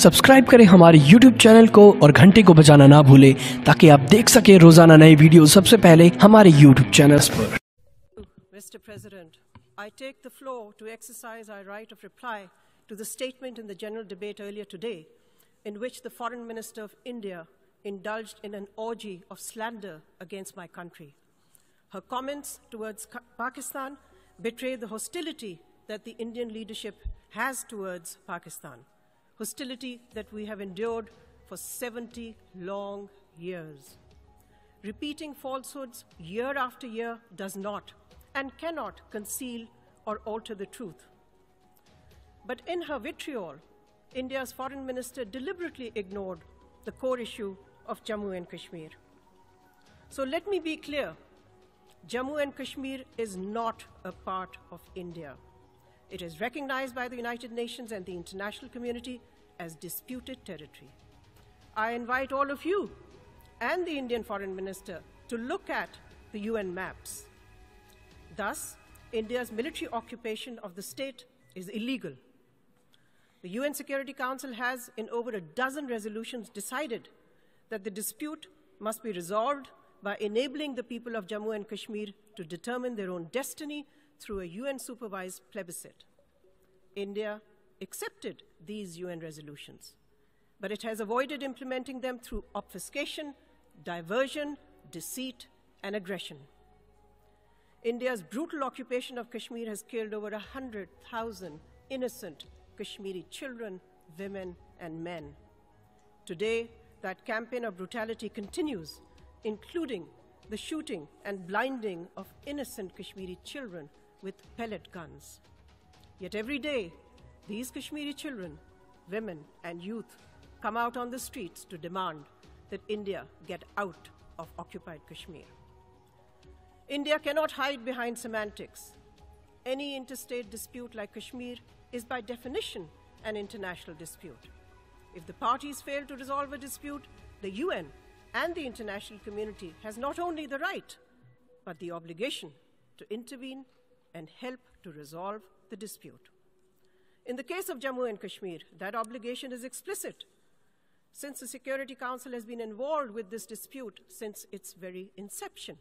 Subscribe करें हमारे YouTube channel को और घंटे को बजाना ना भूलें ताकि आप देख सकें रोजाना नए वीडियो सबसे पहले हमारे YouTube चैनल पर। Mr. President, I take the floor to exercise our right of reply to the statement in the general debate earlier today, in which the Foreign Minister of India indulged in an orgy of slander against my country. Her comments towards Pakistan betray the hostility that the Indian leadership has towards Pakistan, hostility that we have endured for 70 long years. Repeating falsehoods year after year does not and cannot conceal or alter the truth. But in her vitriol, India's foreign minister deliberately ignored the core issue of Jammu and Kashmir. So let me be clear, Jammu and Kashmir is not a part of India. It is recognized by the United Nations and the international community as disputed territory. I invite all of you and the Indian Foreign Minister to look at the UN maps. Thus, India's military occupation of the state is illegal. The UN Security Council has, in over a dozen resolutions, decided that the dispute must be resolved by enabling the people of Jammu and Kashmir to determine their own destiny through a UN-supervised plebiscite. India accepted these UN resolutions, but it has avoided implementing them through obfuscation, diversion, deceit, and aggression. India's brutal occupation of Kashmir has killed over 100,000 innocent Kashmiri children, women, and men. Today, that campaign of brutality continues, including the shooting and blinding of innocent Kashmiri children with pellet guns. Yet every day, these Kashmiri children, women, and youth come out on the streets to demand that India get out of occupied Kashmir. India cannot hide behind semantics. Any interstate dispute like Kashmir is by definition an international dispute. If the parties fail to resolve a dispute, the UN and the international community has not only the right, but the obligation to intervene and help to resolve the dispute. In the case of Jammu and Kashmir, that obligation is explicit, since the Security Council has been involved with this dispute since its very inception,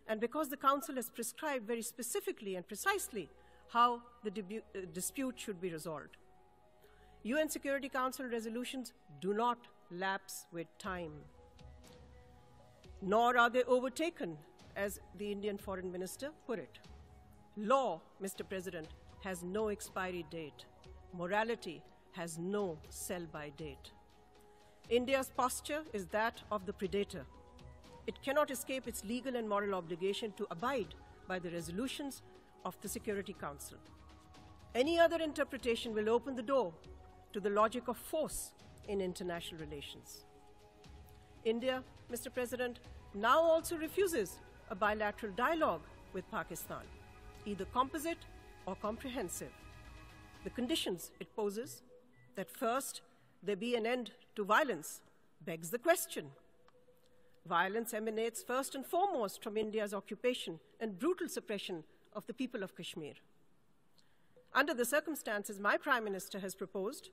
and because the Council has prescribed very specifically and precisely how the dispute should be resolved. UN Security Council resolutions do not lapse with time, nor are they overtaken, as the Indian Foreign Minister put it. Law, Mr. President, has no expiry date. Morality has no sell-by date. India's posture is that of the predator. It cannot escape its legal and moral obligation to abide by the resolutions of the Security Council. Any other interpretation will open the door to the logic of force in international relations. India, Mr. President, now also refuses a bilateral dialogue with Pakistan, either composite or comprehensive. The conditions it poses, that first there be an end to violence, begs the question. Violence emanates first and foremost from India's occupation and brutal suppression of the people of Kashmir. Under the circumstances, my Prime Minister has proposed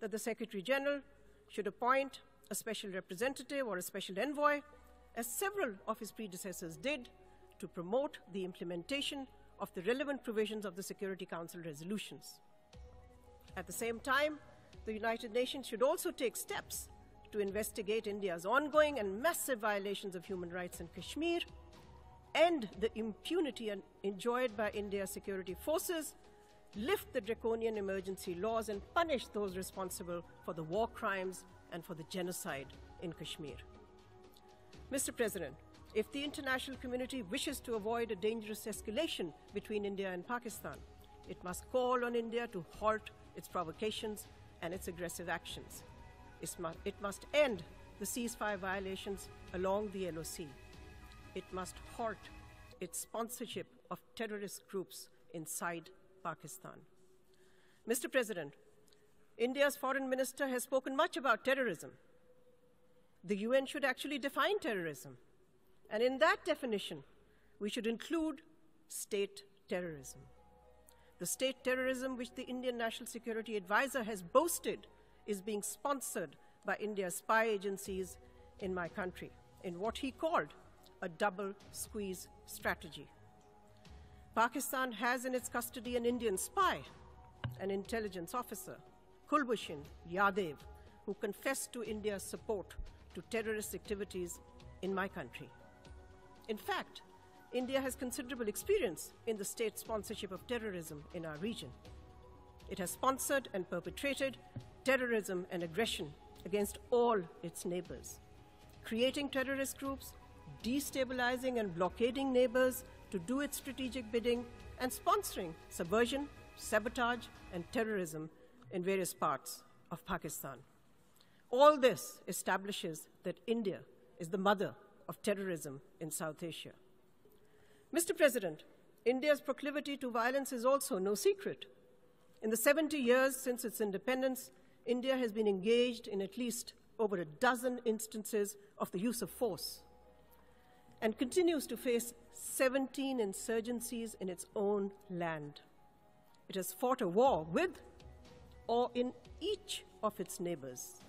that the Secretary General should appoint a special representative or a special envoy, as several of his predecessors did, to promote the implementation of the relevant provisions of the Security Council resolutions. At the same time, the United Nations should also take steps to investigate India's ongoing and massive violations of human rights in Kashmir, end the impunity enjoyed by India's security forces, lift the draconian emergency laws, and punish those responsible for the war crimes and for the genocide in Kashmir. Mr. President, if the international community wishes to avoid a dangerous escalation between India and Pakistan, it must call on India to halt its provocations and its aggressive actions. It must end the ceasefire violations along the LOC. It must halt its sponsorship of terrorist groups inside Pakistan. Mr. President, India's foreign minister has spoken much about terrorism. The UN should actually define terrorism. And in that definition, we should include state terrorism. The state terrorism which the Indian National Security Advisor has boasted is being sponsored by India's spy agencies in my country, in what he called a double squeeze strategy. Pakistan has in its custody an Indian spy, an intelligence officer, Kulbhushan Yadav, who confessed to India's support to terrorist activities in my country. In fact, India has considerable experience in the state sponsorship of terrorism in our region. It has sponsored and perpetrated terrorism and aggression against all its neighbors, creating terrorist groups, destabilizing and blockading neighbors to do its strategic bidding, and sponsoring subversion, sabotage, and terrorism in various parts of Pakistan. All this establishes that India is the mother of terrorism in South Asia. Mr. President, India's proclivity to violence is also no secret. In the 70 years since its independence, India has been engaged in at least over a dozen instances of the use of force and continues to face 17 insurgencies in its own land. It has fought a war with or in each of its neighbors.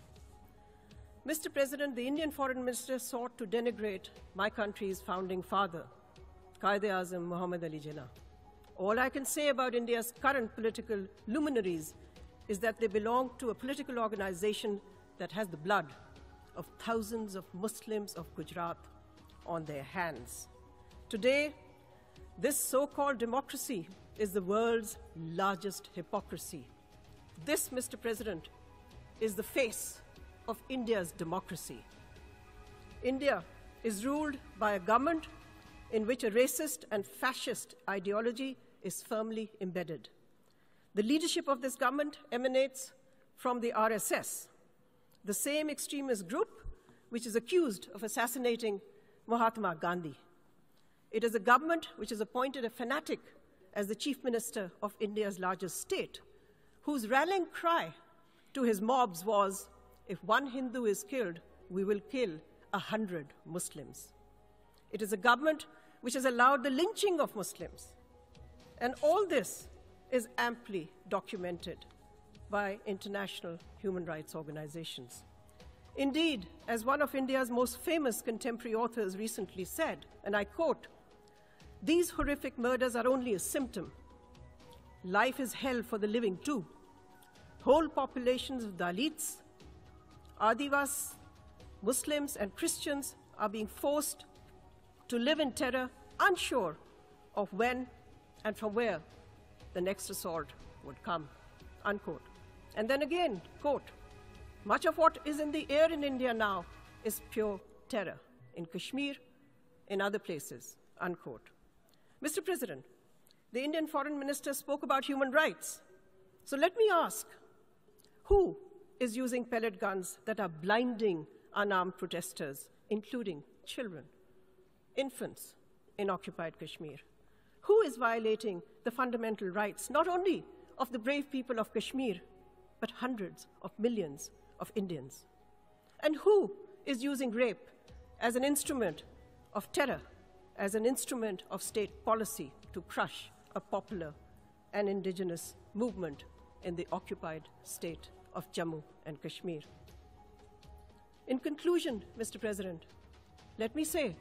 Mr. President, the Indian Foreign Minister sought to denigrate my country's founding father, Quaid-e-Azam Muhammad Ali Jinnah. All I can say about India's current political luminaries is that they belong to a political organization that has the blood of thousands of Muslims of Gujarat on their hands. Today, this so-called democracy is the world's largest hypocrisy. This, Mr. President, is the face of India's democracy. India is ruled by a government in which a racist and fascist ideology is firmly embedded. The leadership of this government emanates from the RSS, the same extremist group which is accused of assassinating Mahatma Gandhi. It is a government which has appointed a fanatic as the chief minister of India's largest state, whose rallying cry to his mobs was, "If one Hindu is killed, we will kill 100 Muslims." It is a government which has allowed the lynching of Muslims. And all this is amply documented by international human rights organizations. Indeed, as one of India's most famous contemporary authors recently said, and I quote, "These horrific murders are only a symptom. Life is hell for the living too. Whole populations of Dalits, Adivas, Muslims, and Christians are being forced to live in terror, unsure of when and from where the next assault would come," unquote. And then again, quote, "Much of what is in the air in India now is pure terror, in Kashmir, in other places," unquote. Mr. President, the Indian Foreign Minister spoke about human rights. So let me ask, who is using pellet guns that are blinding unarmed protesters, including children, infants in occupied Kashmir? Who is violating the fundamental rights, not only of the brave people of Kashmir, but hundreds of millions of Indians? And who is using rape as an instrument of terror, as an instrument of state policy to crush a popular and indigenous movement in the occupied state of Jammu and Kashmir? In conclusion, Mr. President, let me say,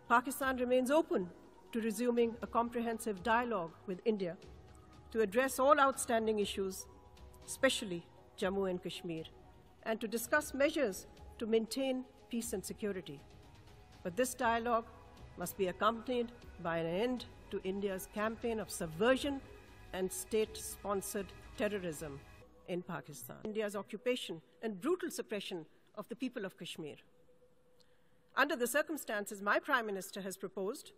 Pakistan remains open to resuming a comprehensive dialogue with India to address all outstanding issues, especially Jammu and Kashmir, and to discuss measures to maintain peace and security. But this dialogue must be accompanied by an end to India's campaign of subversion and state-sponsored terrorism in Pakistan, India's occupation and brutal suppression of the people of Kashmir. Under the circumstances, my Prime Minister has proposed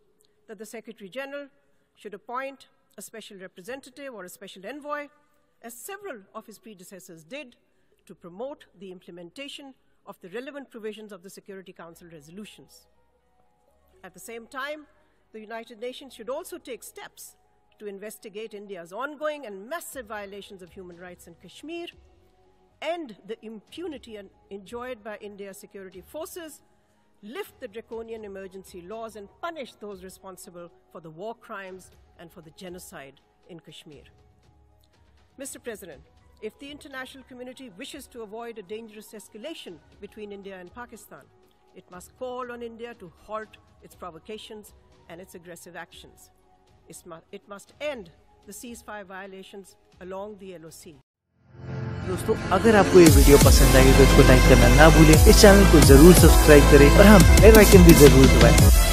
that the Secretary General should appoint a special representative or a special envoy, as several of his predecessors did, to promote the implementation of the relevant provisions of the Security Council resolutions. At the same time, the United Nations should also take steps to investigate India's ongoing and massive violations of human rights in Kashmir, end the impunity enjoyed by India's security forces, lift the draconian emergency laws, and punish those responsible for the war crimes and for the genocide in Kashmir. Mr. President, If the international community wishes to avoid a dangerous escalation between India and Pakistan, it must call on India to halt its provocations and its aggressive actions. It must end the ceasefire violations along the LOC. दोस्तों, अगर आपको ये video पसंद आई तो इसको like करना ना भूलें, इस चैनल को जरूर सब्सक्राइब करें और हाँ, बेल आइकन भी जरूर दबाएं।